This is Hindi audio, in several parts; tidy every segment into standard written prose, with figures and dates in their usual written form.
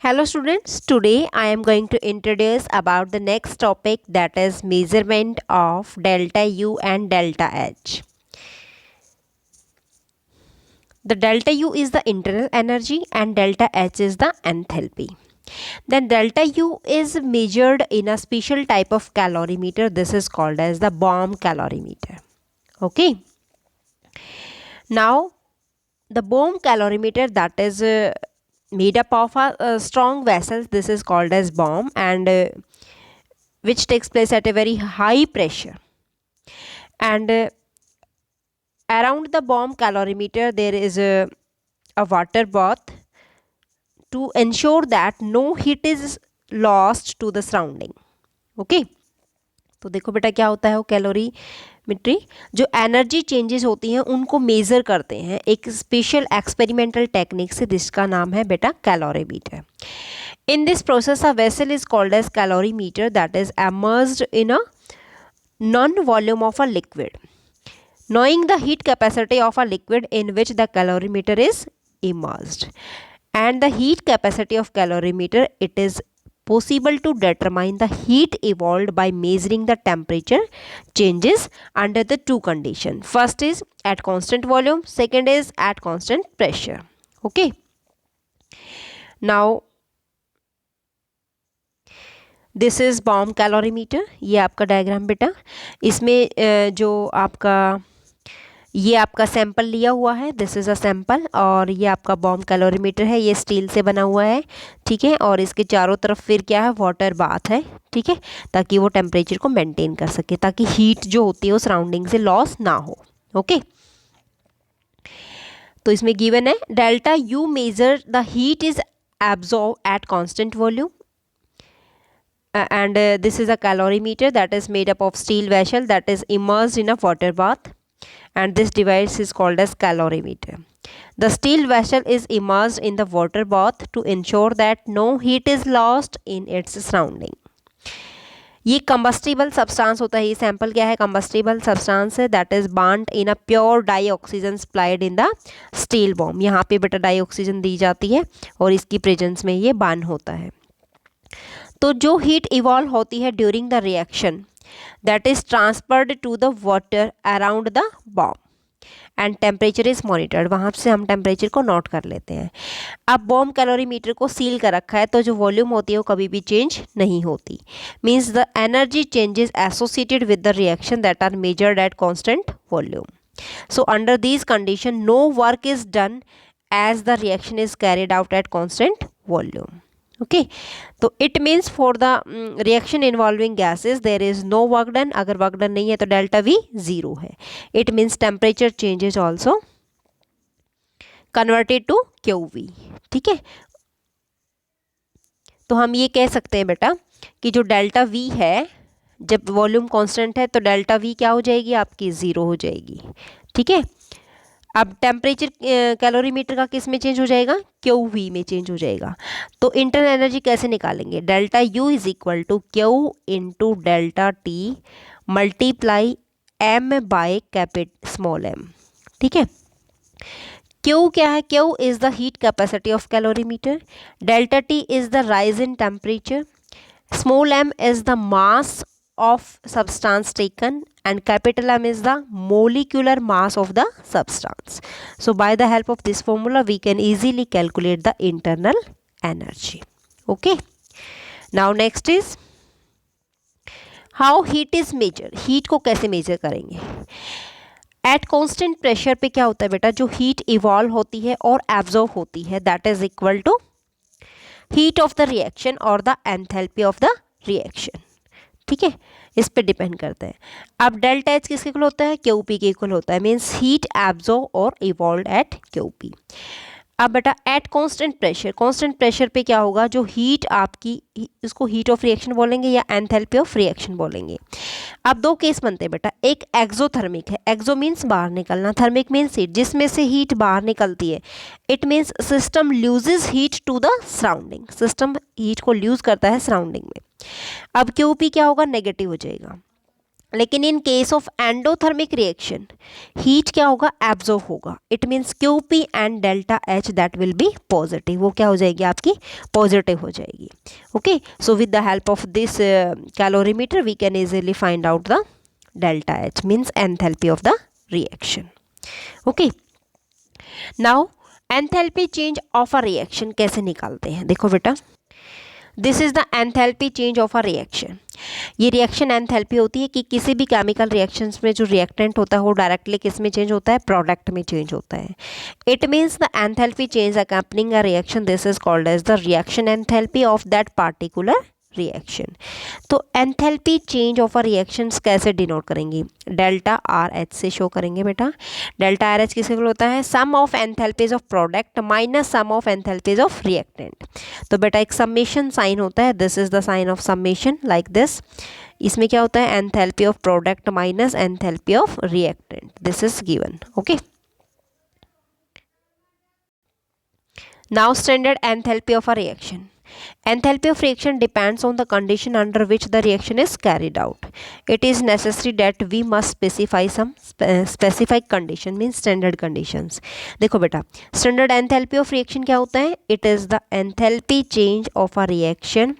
Hello students, today I am going to introduce about the next topic, that is measurement of delta U and delta H. The delta U is the internal energy and delta H is the enthalpy. Then delta U is measured in a special type of calorimeter. This is called as the Bohm calorimeter. Okay. Now the Bohm calorimeter, that is made up of a strong vessels. This is called as Bohm, and which takes place at a very high pressure. And around the Bohm calorimeter there is a water bath to ensure that no heat is lost to the surrounding. Okay. तो देखो बेटा क्या होता है वो कैलोरीमेट्री, जो एनर्जी चेंजेस होती हैं उनको मेज़र करते हैं एक स्पेशल एक्सपेरिमेंटल टेक्निक से, जिसका नाम है बेटा calorimeter. In this process, a vessel is called as calorimeter that is immersed in a non-volume of a liquid. Knowing the heat capacity of a liquid in which the calorimeter is immersed and the heat capacity of calorimeter, it is possible to determine the heat evolved by measuring the temperature changes under the two conditions. First is at constant volume, second is at constant pressure. Okay. Now this is bomb calorimeter. ये आपका डायग्राम बेटा, इसमें जो आपका ये आपका सैंपल लिया हुआ है, दिस इज़ अ सैंपल, और ये आपका बॉम कैलोरीमीटर है. ये स्टील से बना हुआ है, ठीक है, और इसके चारों तरफ फिर क्या है, वाटर बाथ है, ठीक है, ताकि वो टेम्परेचर को मेंटेन कर सके, ताकि हीट जो होती है वो सराउंडिंग से लॉस ना हो. ओके. तो इसमें गिवन है delta U measure the heat is absorb eight constant volume. And this is a calorimeter that is made up of steel vessel that is immersed in a water bath, and this device is called as calorimeter. The steel vessel is immersed in the water bath to ensure that no heat is lost in its surrounding. ये combustible substance होता है. ये सैंपल क्या है, combustible substance है, that is burnt in a pure dioxygen supplied in the steel bomb. यहाँ पे बेटा डाइऑक्सीजन दी जाती है और इसकी प्रेजेंस में ये बर्न होता है. तो जो हीट इवॉल्व होती है during the reaction, that is transferred to the water around the bomb and temperature is monitored. वहाँ से हम टेम्परेचर को नोट कर लेते हैं. अब बॉम्ब कैलोरीमीटर को सील कर रखा है, तो जो वॉल्यूम होती है वो कभी भी चेंज नहीं होती. Means the energy changes associated with the reaction that are measured at constant volume. So under these condition no work is done as the reaction is carried out at constant volume. Okay. तो it means for the reaction involving gases there is no work done. अगर वर्क डन नहीं है तो डेल्टा वी जीरो है. It means temperature changes also converted to q v. ठीक है. तो हम ये कह सकते हैं बेटा कि जो डेल्टा वी है, जब वॉल्यूम कांस्टेंट है तो डेल्टा वी क्या हो जाएगी, आपकी ज़ीरो हो जाएगी. ठीक है. अब टेम्परेचर कैलोरीमीटर का किस में चेंज हो जाएगा, क्यू वी में चेंज हो जाएगा. तो इंटरनल एनर्जी कैसे निकालेंगे, delta U is equal to q into delta T multiply m by small m. ठीक है. क्यू क्या है, q is the heat capacity of calorimeter, delta T is the rise in temperature, small m is the mass of substance taken, and capital M is the molecular mass of the substance. So by the help of this formula we can easily calculate the internal energy. Okay. Now next is how heat is measured. heat को कैसे measure करेंगे. At constant pressure पे क्या होता है बेटा, जो heat evolve होती है और absorb होती है, that is equal to heat of the reaction or the enthalpy of the reaction. ठीक है. इस पे डिपेंड करता है. अब डेल्टा एच किसके इक्वल होता है, क्यू पी के इक्वल होता है. मीन्स हीट एब्जॉर्ब और इवॉल्व एट क्यू पी. अब बेटा at constant pressure, constant pressure पे क्या होगा, जो हीट आपकी, इसको हीट ऑफ रिएक्शन बोलेंगे या एंथैल्पी ऑफ रिएक्शन बोलेंगे. अब दो केस बनते हैं बेटा. एक एक्सोथर्मिक है, एक्सो मीन्स बाहर निकलना, थर्मिक मीन्स हीट, जिसमें से हीट बाहर निकलती है. It means system loses heat to the surrounding, system heat को लूज करता है सराउंडिंग में. अब क्यू पी क्या होगा, नेगेटिव हो जाएगा. लेकिन in case of endothermic reaction heat क्या होगा, एब्जॉर्ब होगा। It means qp and delta H that will be positive, वो क्या हो जाएगी आपकी, पॉजिटिव हो जाएगी। Okay, so with the help of this calorimeter we can easily find out the delta H, means enthalpy of the reaction. Okay, now enthalpy change of a reaction कैसे निकालते हैं, देखो बेटा, this is the enthalpy change of a reaction. ये रिएक्शन एंथैल्पी होती है कि किसी भी केमिकल रिएक्शंस में जो रिएक्टेंट होता है वो डायरेक्टली किस में चेंज होता है, प्रोडक्ट में चेंज होता है। It means the enthalpy change accompanying a reaction, this is called as the reaction enthalpy of that particular reaction. तो enthalpy change of a reactions कैसे डिनोट करेंगे, डेल्टा आर एच से शो करेंगे बेटा। डेल्टा आर एच किस इक्वल होता है, sum of enthalpies of product minus sum of enthalpies of reactant. तो बेटा एक समेशन साइन होता है, this is the sign of summation like this. इसमें क्या होता है, enthalpy of product minus enthalpy of reactant, this is given. Okay, now standard enthalpy of a reaction. Enthalpy of reaction depends on the condition under which the reaction is carried out. It is necessary that we must specify some specific condition, means standard conditions. देखो बेटा, standard enthalpy of reaction क्या होता है, it is the enthalpy change of a reaction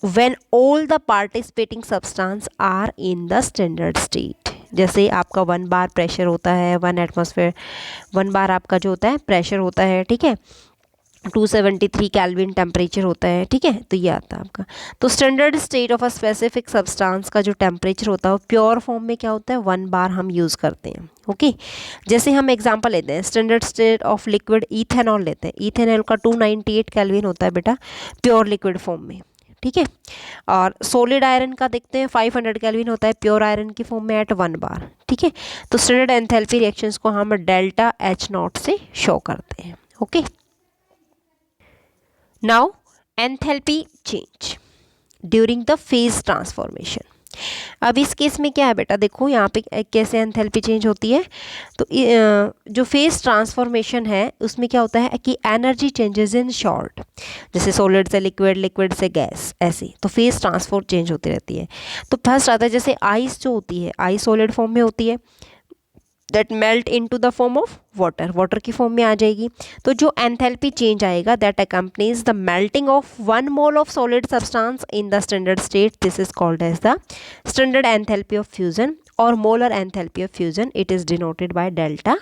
when all the participating substance are in the standard state. जैसे आपका 1 बार प्रेशर होता है, 1 एटमॉस्फेयर, 1 बार आपका जो होता है प्रेशर होता है, ठीक है, 273 केल्विन टेम्परेचर होता है, ठीक है, तो ये आता है आपका। तो standard state of a specific substance का जो टेम्परेचर होता है वो प्योर फॉर्म में क्या होता है, 1 बार हम यूज़ करते हैं। ओके, जैसे हम एग्जांपल लेते हैं, standard state of liquid ethanol लेते हैं, इथेनॉल का 298 केल्विन होता है बेटा प्योर लिक्विड फॉर्म में, ठीक है। और सॉलिड आयरन का देखते हैं 500 केल्विन होता है प्योर आयरन की फॉर्म में एट 1 बार, ठीक है। तो स्टैंडर्ड एंथैल्पी रिएक्शंस को हम डेल्टा एच नॉट से शो करते हैं। Okay, now enthalpy change during the phase transformation। अब इस केस में क्या है बेटा, देखो यहाँ पे कैसे एंथैल्पी चेंज होती है। तो जो फेज ट्रांसफॉर्मेशन है उसमें क्या होता है कि एनर्जी चेंजेस इन शॉर्ट, जैसे सॉलिड से लिक्विड, लिक्विड से गैस, ऐसे तो फेज ट्रांसफॉर चेंज होती रहती है। तो फर्स्ट आता है जैसे आइस जो होती है, आइस सॉलिड फॉर्म में होती है, that melt into the form of water, water की फॉर्म में आ जाएगी। तो जो एंथैल्पी चेंज आएगा that accompanies the melting of 1 mole of solid substance in the standard state, this is called as the standard enthalpy of fusion और molar enthalpy of fusion, it is denoted by delta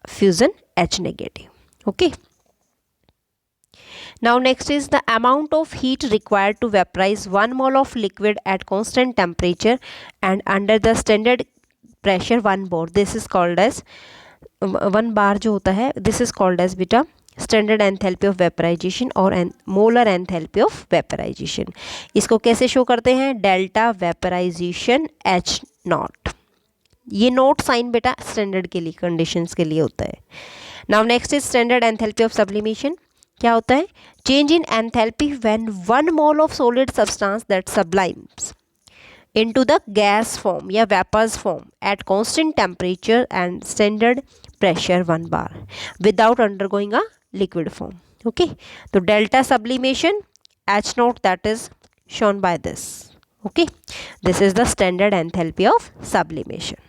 fusion H negative. Okay, now next is the amount of heat required to vaporize 1 mole of liquid at constant temperature and under the standard pressure 1 bar, this is called as 1 बार जो होता है, दिस इज कॉल्ड एज बेटा स्टैंडर्ड एंथैल्पी ऑफ वेपराइजेशन और मोलर एंथैल्पी ऑफ वेपराइजेशन। इसको कैसे शो करते हैं, डेल्टा वेपराइजेशन H नॉट, ये नोट साइन बेटा स्टैंडर्ड के लिए, कंडीशंस के लिए होता है। Now next is standard enthalpy of sublimation. क्या होता है, change in enthalpy when 1 mole of solid substance that सब्लाइम्स into the gas form या vapors form at constant temperature and standard pressure 1 bar without undergoing a liquid form. Okay, so delta sublimation H naught, that is shown by this. Okay, this is the standard enthalpy of sublimation.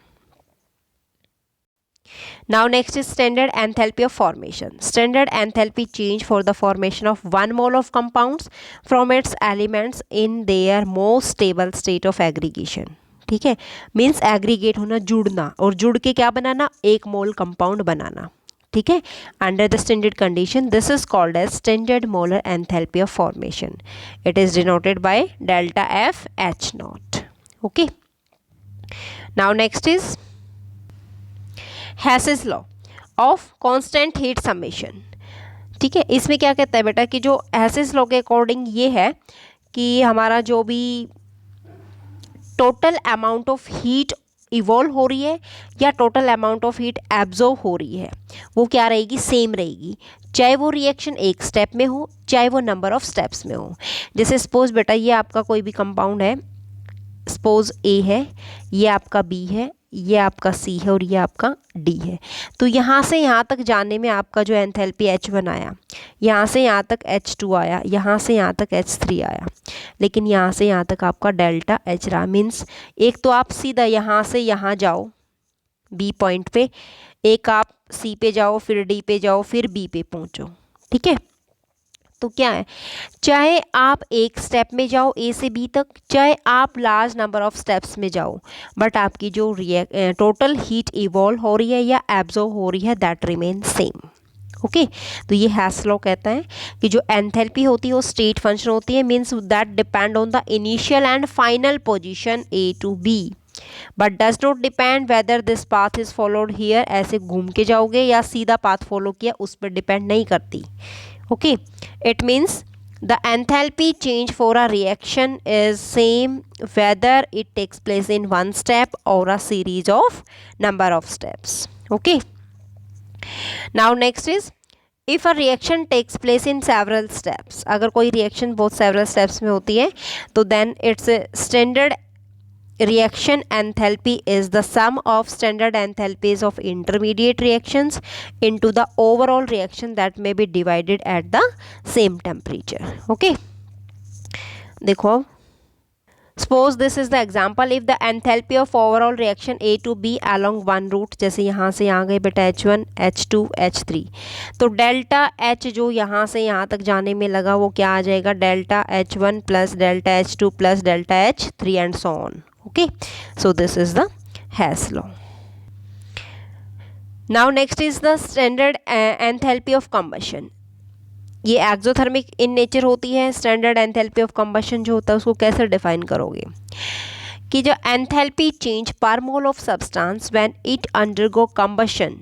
Now next is standard enthalpy of formation. Standard enthalpy change for the formation of 1 mole of compounds from its elements in their most stable state of aggregation. ठीक है, मीन्स एग्रीगेट होना, जुड़ना, और जुड़ के क्या बनाना, 1 मोल कंपाउंड बनाना, ठीक है, under the standard condition, this is called as standard molar enthalpy of formation, it is denoted by delta f H naught. Okay, now next is Hess's law of constant heat summation. ठीक है, इसमें क्या कहता है बेटा कि जो हैसेस लॉ के अकॉर्डिंग ये है कि हमारा जो भी total amount of heat evolve हो रही है या total amount of heat absorb हो रही है वो क्या रहेगी, सेम रहेगी, चाहे वो रिएक्शन एक स्टेप में हो चाहे वो नंबर ऑफ स्टेप्स में हो। जैसे सपोज बेटा ये आपका कोई भी कंपाउंड है, सपोज ए है, ये आपका बी है, ये आपका C है और ये आपका D है। तो यहाँ से यहाँ तक जाने में आपका जो एंथैल्पी H1 आया, यहाँ से यहाँ तक H2 आया, यहाँ से यहाँ तक H3 आया, लेकिन यहाँ से यहाँ तक आपका डेल्टा H रहा। मीन्स एक तो आप सीधा यहाँ से यहाँ जाओ B पॉइंट पे, एक आप C पे जाओ, फिर D पे जाओ, फिर B पे पहुँचो। ठीक है, तो क्या है, चाहे आप एक स्टेप में जाओ A से B तक, चाहे आप लार्ज नंबर ऑफ स्टेप्स में जाओ, बट आपकी जो टोटल हीट इवॉल्व हो रही है या एब्जॉर्ब हो रही है दैट रिमेन सेम। ओके, तो ये हेस लॉ कहता है कि जो एंथैल्पी होती है वो स्टेट फंक्शन होती है, means that depend on the initial and final position A to B, but does not depend whether this path is followed here. ऐसे घूम के जाओगे या सीधा पाथ फॉलो किया, उस पर डिपेंड नहीं करती। Okay, it means the enthalpy change for a reaction is same whether it takes place in one step or a series of number of steps. Okay, now next is if a reaction takes place in several steps, अगर कोई reaction बहुत several steps में होती है तो then its standard reaction enthalpy is the sum of standard enthalpies of intermediate reactions into the overall reaction that may be divided at the same temperature. Okay, देखो, suppose this is the example, if the enthalpy of overall reaction A to B along one route, जैसे यहाँ से यहाँ गए बेटा H1 H2 H3, तो डेल्टा H जो यहाँ से यहाँ तक जाने में लगा वो क्या आ जाएगा, delta H1 plus delta H2 plus delta H3 and so on. Okay, so this is the Hess law. Now next is the standard enthalpy of combustion. ये एक्सोथर्मिक इन नेचर होती है। स्टैंडर्ड एंथैल्पी ऑफ कंबशन जो होता है उसको कैसे डिफाइन करोगे कि जो enthalpy change per mole of substance when it undergo combustion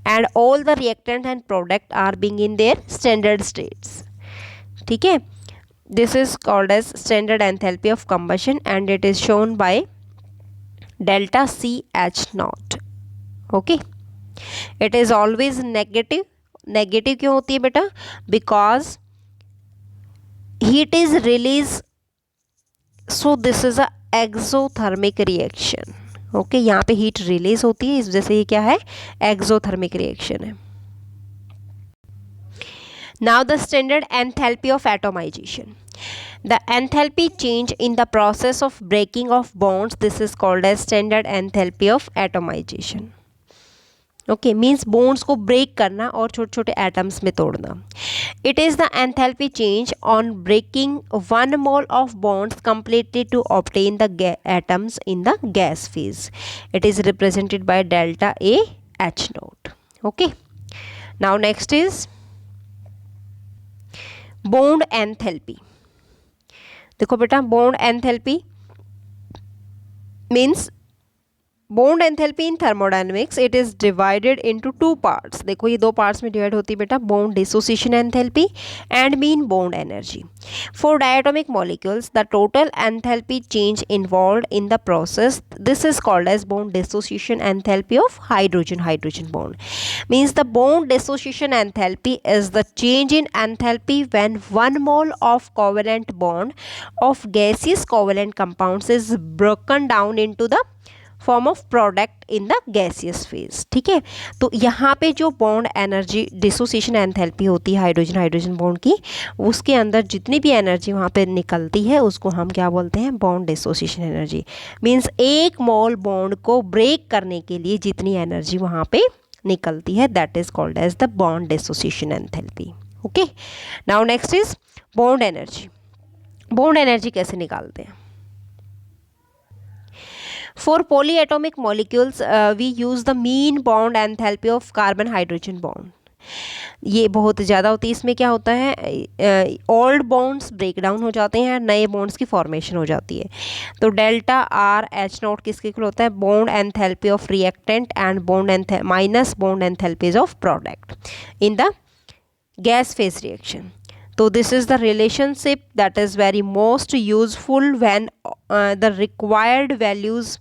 and all the reactant and product are being in their standard states. ठीक है, this is called as standard enthalpy of combustion and it is shown by delta C H naught. Okay, it is always negative. Negative क्यों होती है बेटा, because heat is released, so this is a exothermic reaction. Okay, यहाँ पे heat release होती है, इस वजह से ये क्या है, exothermic reaction है। Now the standard enthalpy of atomization. The enthalpy change in the process of breaking of bonds, this is called as standard enthalpy of atomization. Okay, means bonds को break करना और छोटे छोटे atoms में तोड़ना। It is the enthalpy change on breaking one mole of bonds completely to obtain the atoms in the gas phase. It is represented by delta A H naught. Okay, now next is bond enthalpy. देखो बेटा, bond enthalpy means bond enthalpy in thermodynamics it is divided into two parts. देखो ये दो पार्ट्स में डिवाइड होती है बेटा, bond dissociation enthalpy and mean bond energy. For diatomic molecules the total enthalpy change involved in the process, this is called as bond dissociation enthalpy of hydrogen bond. Means the bond dissociation enthalpy is the change in enthalpy when one mole of covalent bond of gaseous covalent compounds is broken down into the form of product in the gaseous phase. ठीक है, तो यहाँ पे जो बॉन्ड एनर्जी डिसोसिएशन एंथैल्पी होती है हाइड्रोजन बॉन्ड की, उसके अंदर जितनी भी एनर्जी वहाँ पे निकलती है उसको हम क्या बोलते हैं, बॉन्ड डिसोसिएशन एनर्जी। मीन्स एक मोल बॉन्ड को ब्रेक करने के लिए जितनी एनर्जी वहाँ पे निकलती है that is called as the bond dissociation enthalpy. Okay, now next is bond energy. Bond energy कैसे निकालते हैं? For polyatomic molecules we use the mean bond enthalpy of carbon hydrogen bond. ये बहुत ज़्यादा होती है। इसमें क्या होता है, ओल्ड बॉन्ड्स ब्रेक डाउन हो जाते हैं, नए बॉन्ड्स की फॉर्मेशन हो जाती है। तो डेल्टा आर एच नॉट किसके इक्वल होता है, bond enthalpy of reactant and bond minus bond enthalpies of product in the gas phase reaction. तो this is the relationship that is very most useful when the required values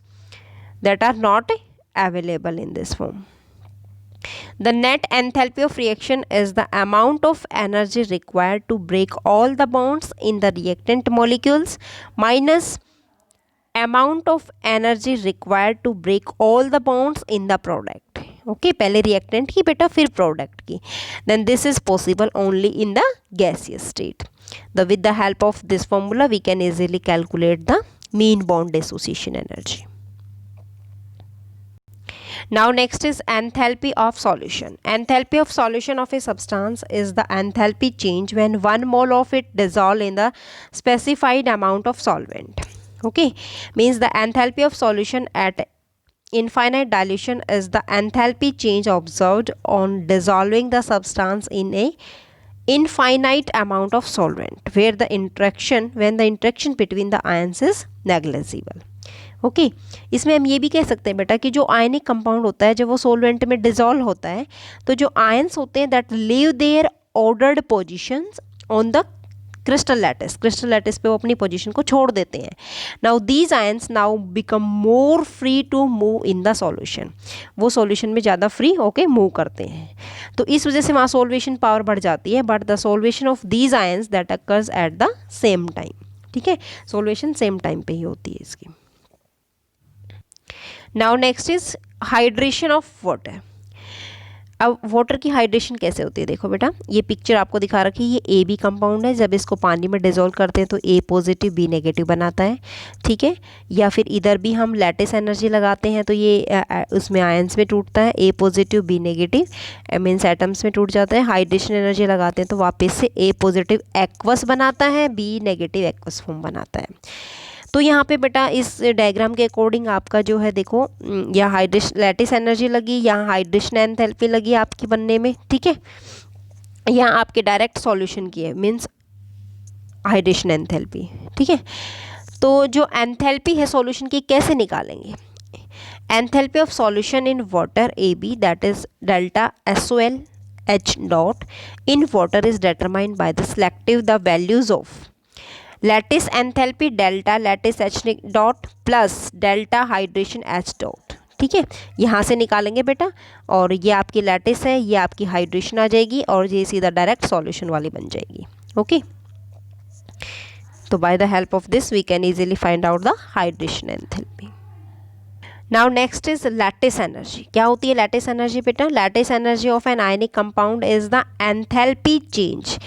that are not available in this form. The net enthalpy of reaction is the amount of energy required to break all the bonds in the reactant molecules minus amount of energy required to break all the bonds in the product. ओके पहले रिएक्टेंट की बेटा फिर प्रोडक्ट की. Then this is possible only in the gaseous state. With the help of this formula we can easily calculate the mean bond dissociation energy. Now next is enthalpy of solution. Enthalpy of solution of a substance is the enthalpy change when 1 mole of it dissolve in the specified amount of solvent. Okay, means the enthalpy of solution at infinite dilution is the enthalpy change observed on dissolving the substance in a infinite amount of solvent when the interaction between the ions is negligible. Okay इसमें हम ये भी कह सकते हैं बेटा कि जो आयनिक कंपाउंड होता है जब वो सोलवेंट में डिजोल्व होता है तो जो आयंस होते हैं that leave their ordered positions on the crystal lattice पे वो अपनी पोजीशन को छोड़ देते हैं. Now these ions now become more free to move in the solution. वो सॉल्यूशन में ज़्यादा फ्री होके मूव करते हैं. तो इस वजह से वहाँ सोल्वेशन पावर बढ़ जाती है. But the solution of these ions that occurs at the same time. ठीक है, सोल्वेशन सेम टाइम पे ही होती है इसकी. Now next is hydration of water. अब वाटर की हाइड्रेशन कैसे होती है देखो बेटा, ये पिक्चर आपको दिखा रखी है. ये ए बी कंपाउंड है. जब इसको पानी में डिजोल्व करते हैं तो ए पॉजिटिव बी नेगेटिव बनाता है. ठीक है, या फिर इधर भी हम लैटिस एनर्जी लगाते हैं तो ये उसमें आयंस में टूटता है. A positive B negative means atoms में टूट जाता है. हाइड्रेशन एनर्जी लगाते हैं तो वापस से ए पॉजिटिव एक्वस बनाता है, बी नेगेटिव एक्वस फॉर्म बनाता है. तो यहाँ पे बेटा इस डायग्राम के अकॉर्डिंग आपका जो है देखो, यहाँ हाइड्रेशन लैटिस एनर्जी लगी, यहाँ हाइड्रेशन एंथैल्पी लगी आपकी बनने में. ठीक है, यहाँ आपके डायरेक्ट सॉल्यूशन की है मीन्स हाइड्रेशन एंथैल्पी. ठीक है, तो जो एंथैल्पी है सॉल्यूशन की कैसे निकालेंगे? Enthalpy of solution in water A B that is delta SOL H dot in water is determined by the selective the values of lattice enthalpy delta lattice H dot plus delta hydration H dot. ठीक है, यहाँ से निकालेंगे बेटा. और ये आपकी लैटिस है, ये आपकी हाइड्रेशन आ जाएगी और ये सीधा डायरेक्ट सॉल्यूशन वाली बन जाएगी. ओके, तो by the help of this we can easily find out the hydration enthalpy. Now next is lattice energy. क्या होती है लैटिस एनर्जी बेटा? Lattice energy of an ionic compound is the enthalpy change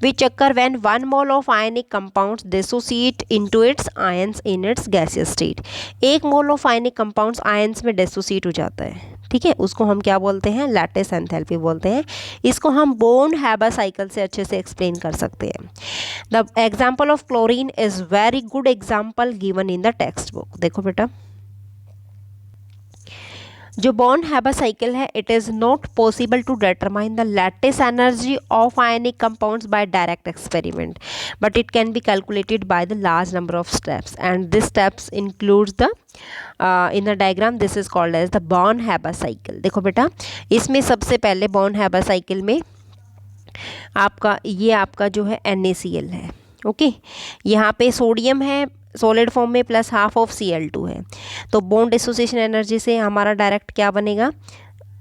which occur when 1 mole of ionic compounds dissociate into its ions in its gaseous state. 1 mole of ionic compounds ions में डिसोसिएट हो जाता है. ठीक है, उसको हम क्या बोलते हैं? लैटिस एंथैल्पी बोलते हैं. इसको हम बोर्न-हैबर साइकिल से अच्छे से एक्सप्लेन कर सकते हैं. The example of chlorine is very good example given in the text book. देखो बेटा, जो बोर्न-हैबर साइकिल है it is not possible to determine the lattice energy of ionic compounds by direct experiment, but it can be calculated by the large number of steps and this steps includes the in the diagram this is called as the Born Haber cycle. देखो बेटा, इसमें सबसे पहले बोर्न-हैबर साइकिल में आपका जो है NaCl है. ओके, यहाँ पे सोडियम है सॉलिड फॉर्म में प्लस हाफ ऑफ Cl2 है. तो बॉन्ड डिसोसिएशन एनर्जी से हमारा डायरेक्ट क्या बनेगा?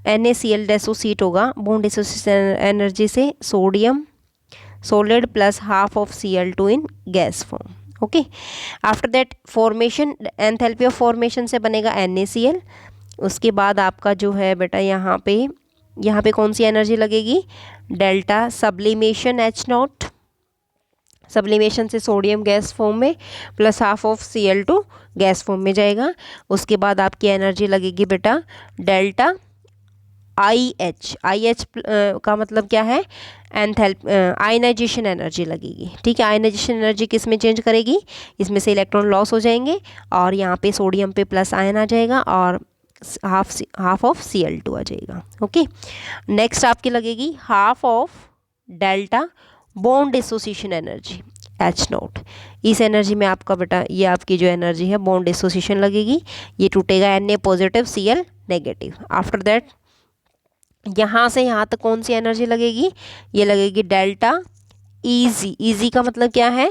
NaCl डिसोसिएट होगा बॉन्ड डिसोसिएशन एनर्जी से sodium solid plus half of Cl2 in gas form. Okay, after that formation enthalpy of formation से बनेगा NaCl. उसके बाद आपका जो है बेटा यहाँ पे कौन सी एनर्जी लगेगी? Delta sublimation H not. Sublimation से सोडियम गैस फॉर्म में plus half of Cl2 gas form में जाएगा. उसके बाद आपकी एनर्जी लगेगी बेटा डेल्टा IH का मतलब क्या है? आयनाइजेशन एनर्जी लगेगी. ठीक है, आयनाइजेशन एनर्जी किस में चेंज करेगी? इसमें से इलेक्ट्रॉन लॉस हो जाएंगे और यहाँ पे सोडियम पे प्लस आयन आ जाएगा और हाफ ऑफ Cl2 आ जाएगा. ओके, नेक्स्ट आपकी लगेगी half of delta bond dissociation energy H not. इस एनर्जी में आपका बेटा ये आपकी जो एनर्जी है बॉन्ड डिसोसिएशन लगेगी. ये टूटेगा Na positive Cl negative. After that यहाँ से यहाँ तक कौन सी एनर्जी लगेगी? ये लगेगी डेल्टा Eg का मतलब क्या है?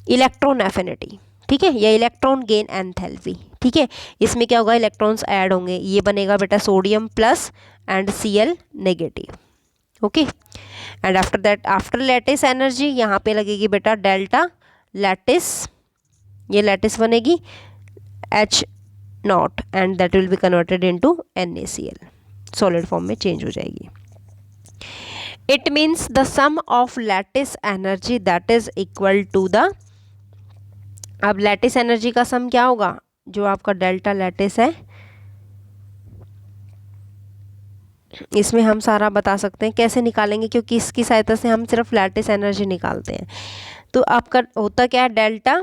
Electron affinity. ठीक है, या इलेक्ट्रॉन गेन एंथैल्पी. ठीक है, इसमें क्या होगा? इलेक्ट्रॉन्स ऐड होंगे. ये बनेगा बेटा sodium plus and Cl negative. Okay, and after that after lattice energy यहाँ पे लगेगी बेटा डेल्टा लैटिस ये लैटिस बनेगी H0 and that will be converted into NaCl, solid form में चेंज हो जाएगी. It means the sum of lattice energy that is equal to the, अब लैटिस एनर्जी का सम क्या होगा, जो आपका डेल्टा लैटिस है, इसमें हम सारा बता सकते हैं. कैसे निकालेंगे, क्योंकि इसकी सहायता से हम सिर्फ लैटिस एनर्जी निकालते हैं. तो आपका होता क्या है, delta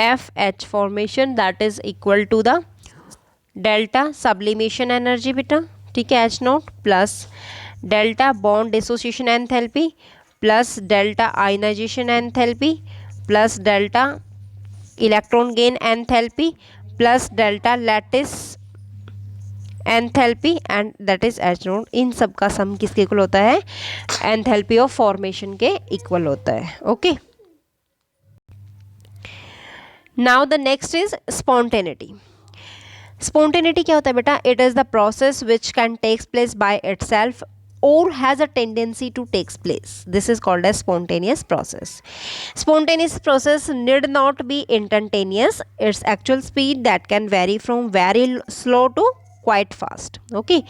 FH formation that is equal to the delta sublimation energy बेटा, ठीक है, H0 plus delta bond dissociation enthalpy plus delta ionization enthalpy plus delta electron gain enthalpy plus delta lattice enthalpy and that is H0. इन सब का सम किसके इक्वल होता है, एंथैल्पी ऑफ फॉर्मेशन के इक्वल होता है. Okay, now the next is spontaneity. Spontaneity क्या होता है बेटा, it is the process which can takes place by itself or has a tendency to takes place. This is called as spontaneous process. Spontaneous process need not be instantaneous. Its actual speed that can vary from very slow to quite fast. Okay,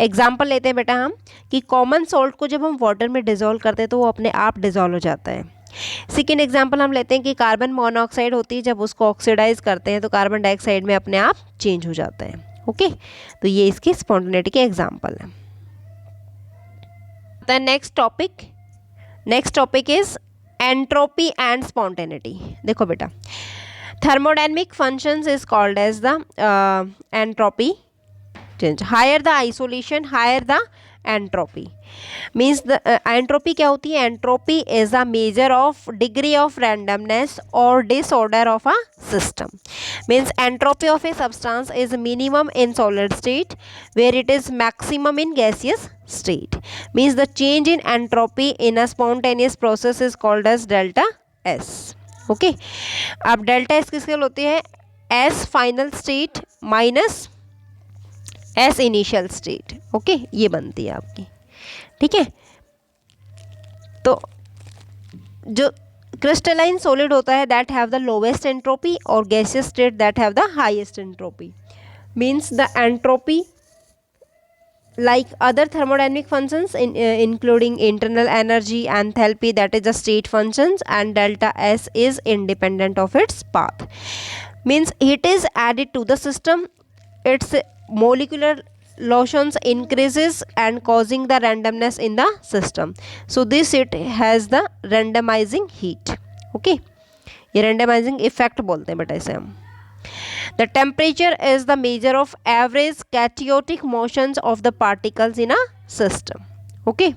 example लेते हैं बेटा हम कि कॉमन सॉल्ट को जब हम वाटर में डिजोल्व करते हैं तो वो अपने आप डिजोल्व हो जाता है. सेकेंड एग्जाम्पल हम लेते हैं कि कार्बन मोनोऑक्साइड होती है, जब उसको ऑक्सीडाइज करते हैं तो कार्बन डाइऑक्साइड में अपने आप चेंज हो जाता है. ओके, तो ये इसकी स्पॉन्टेनिटी के एग्जाम्पल है. The next topic is entropy and spontaneity. देखो बेटा, thermodynamic functions is called as the entropy change. Higher the isolation, higher the entropy. Means the entropy क्या होती है, entropy is a measure of degree of randomness or disorder of a system. Means entropy of a substance is minimum in solid state where it is maximum in gaseous state. Means the change in entropy in a spontaneous process is called as delta S. Okay, अब delta S किसके लिए होती है, S final state minus S initial state. Okay, ये बनती है आपकी, ठीक है. तो जो क्रिस्टलाइन सॉलिड होता है that have the lowest entropy और gaseous state that have the highest entropy. Means the entropy like other thermodynamic functions including internal energy, enthalpy, that is the state functions, and delta S is independent of its path. Means heat is added to the system, its molecular lotions increases and causing the randomness in the system. So this it has the randomizing heat. Okay, ये randomizing effect बोलते हैं बेटा इसे हम. The temperature is the measure of average chaotic motions of the particles in a system. Okay.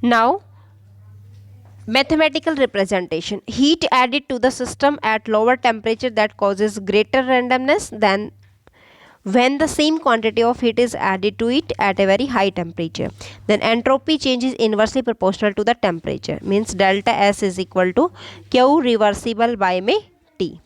Now, mathematical representation. Heat added to the system at lower temperature that causes greater randomness than when the same quantity of heat is added to it at a very high temperature. Then entropy change is inversely proportional to the temperature. Means delta S is equal to Q reversible by में T.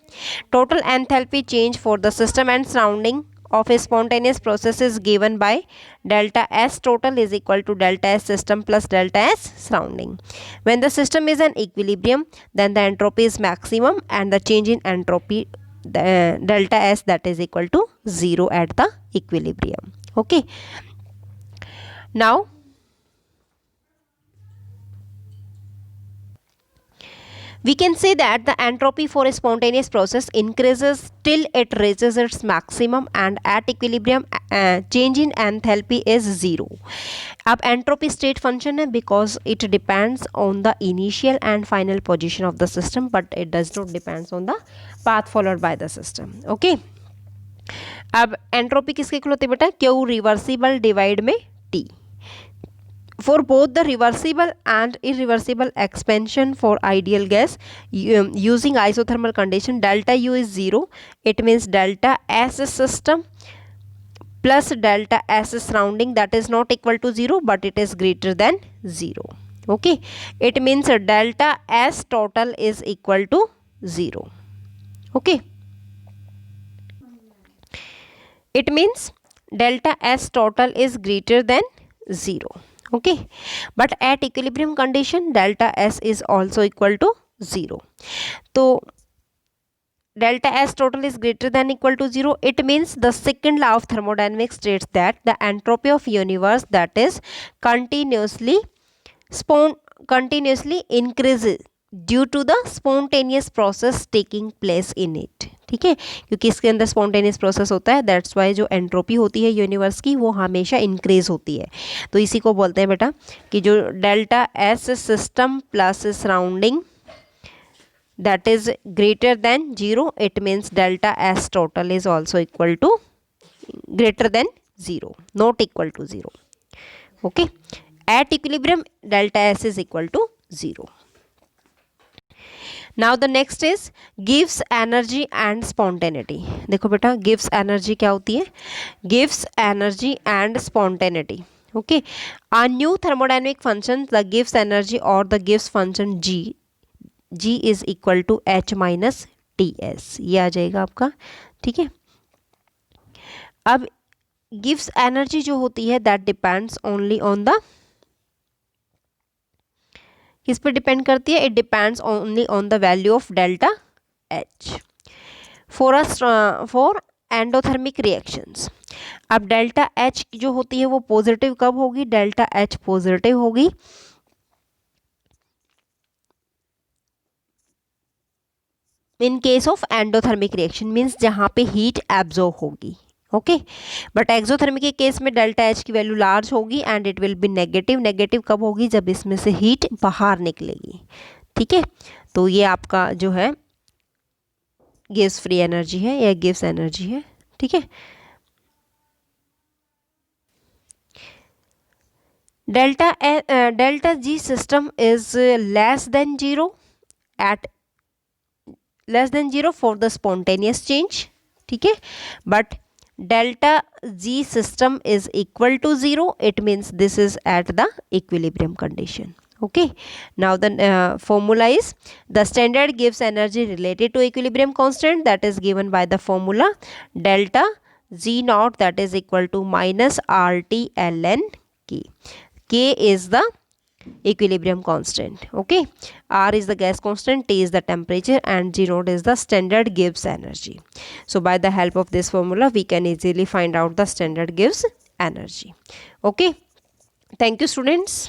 Total enthalpy change for the system and surrounding of a spontaneous process is given by delta S total is equal to delta S system plus delta S surrounding. When the system is in equilibrium, then the entropy is maximum and the change in entropy delta S that is equal to 0 at the equilibrium. Okay. Now we can say that the entropy for a spontaneous process increases till it reaches its maximum and at equilibrium change in enthalpy is 0. अब entropy state function है because it depends on the initial and final position of the system but it does not depends on the path followed by the system. Okay. अब entropy किसके इक्वल होती है बेटा, Q reversible divide में T. For both the reversible and irreversible expansion for ideal gas using isothermal condition, delta U is 0. It means delta S system plus delta S surrounding that is not equal to 0 but it is greater than 0. Okay, it means delta S total is equal to 0. Okay, it means delta S total is greater than 0. Okay, but at equilibrium condition delta S is also equal to 0. तो delta S total is greater than equal to 0. It means the second law of thermodynamics states that the entropy of universe that is continuously increases due to the spontaneous process taking place in it. ठीक है, क्योंकि इसके अंदर स्पॉन्टेनियस प्रोसेस होता है, दैट्स वाई जो एंट्रोपी होती है यूनिवर्स की वो हमेशा इंक्रीज होती है. तो इसी को बोलते हैं बेटा कि जो delta S system plus surrounding that is greater than 0, it means delta S total is also equal to greater than 0, not equal to 0. Okay, at equilibrium delta S is equal to 0. Now the next is gives energy and spontaneity. देखो बेटा gives energy क्या होती है, gives energy and spontaneity. Okay, a new thermodynamic function the gives energy or the gives function G is equal to H minus TS, ये आ जाएगा आपका. ठीक है, अब गिव्स एनर्जी जो होती है that depends only on the, किस पे डिपेंड करती है, it depends only on the value of delta H for endothermic reactions. अब डेल्टा H जो होती है वो पॉजिटिव कब होगी, डेल्टा H पॉजिटिव होगी इन case of endothermic reaction, means जहाँ पे हीट एब्जॉर्ब होगी. ओके, बट एक्सोथर्मिक के केस में डेल्टा H की वैल्यू लार्ज होगी and it will be negative. Negative कब होगी, जब इसमें से हीट बाहर निकलेगी. ठीक है, तो ये आपका जो है गिव्स फ्री एनर्जी है या गिव्स एनर्जी है. ठीक है, delta G system is less than 0 at less than 0 for the spontaneous change. ठीक है, but delta G system is equal to 0, it means this is at the equilibrium condition. Okay, now the formula is the standard gives energy related to equilibrium constant that is given by the formula delta G naught that is equal to minus RT ln K. K is the equilibrium constant. Okay, R is the gas constant, T is the temperature and G naught is the standard gives energy. So by the help of this formula we can easily find out the standard gives energy. Okay, thank you students.